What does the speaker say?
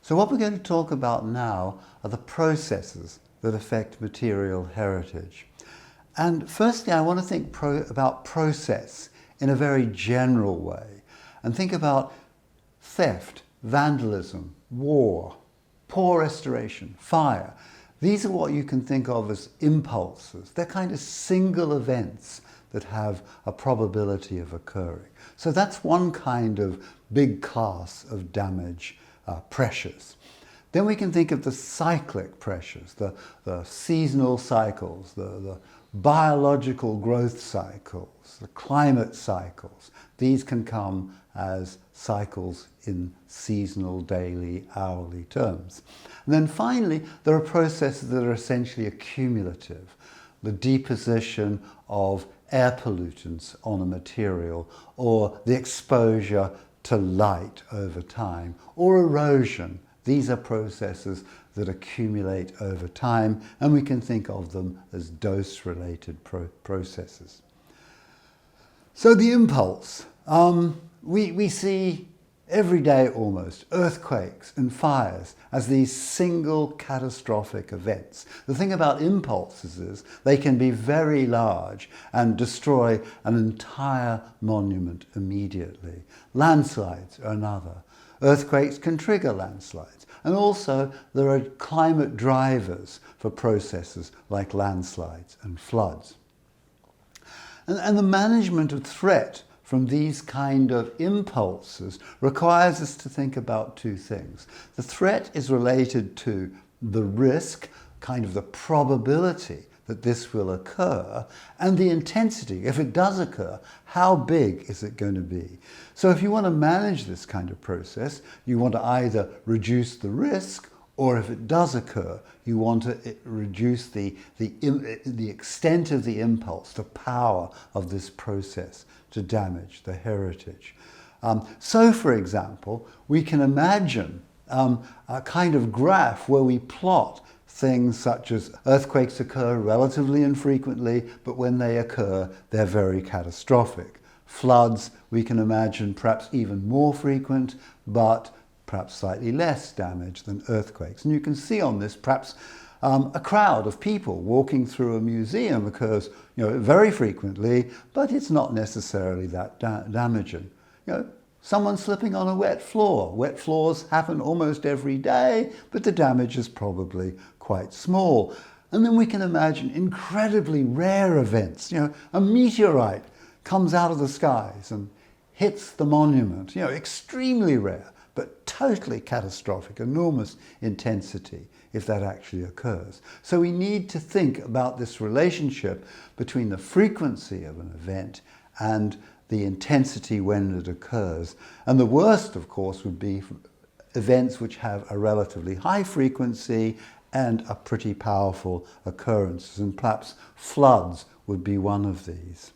So what we're going to talk about now are the processes that affect material heritage. And firstly, I want to think about process in a very general way and think about theft, vandalism, war, poor restoration, fire. These are what you can think of as impulses. They're kind of single events that have a probability of occurring. So that's one kind of big class of damage pressures. Then we can think of the cyclic pressures, the seasonal cycles, the biological growth cycles, the climate cycles. These can come as cycles in seasonal, daily, hourly terms. And then finally, there are processes that are essentially accumulative. The deposition of air pollutants on a material, or the exposure to light over time, or erosion. These are processes that accumulate over time, and we can think of them as dose-related processes. So the impulse. We see every day almost earthquakes and fires as these single catastrophic events. The thing about impulses is they can be very large and destroy an entire monument immediately. Landslides are another. Earthquakes can trigger landslides. And also there are climate drivers for processes like landslides and floods. And the management of threat from these kind of impulses requires us to think about two things. The threat is related to the risk, kind of the probability that this will occur, and the intensity. If it does occur, how big is it going to be? So if you want to manage this kind of process, you want to either reduce the risk, or if it does occur, you want to reduce the extent of the impulse, the power of this process to damage the heritage. So, for example, we can imagine a kind of graph where we plot things such as earthquakes occur relatively infrequently, but when they occur, they're very catastrophic. Floods, we can imagine perhaps even more frequent, but perhaps slightly less damage than earthquakes. And you can see on this perhaps a crowd of people walking through a museum occurs very frequently, but it's not necessarily that damaging. Someone slipping on a wet floor. Wet floors happen almost every day, but the damage is probably quite small. And then we can imagine incredibly rare events. A meteorite comes out of the skies and hits the monument. Extremely rare, but totally catastrophic, enormous intensity if that actually occurs. So we need to think about this relationship between the frequency of an event and the intensity when it occurs. And the worst, of course, would be events which have a relatively high frequency and a pretty powerful occurrence, and perhaps floods would be one of these.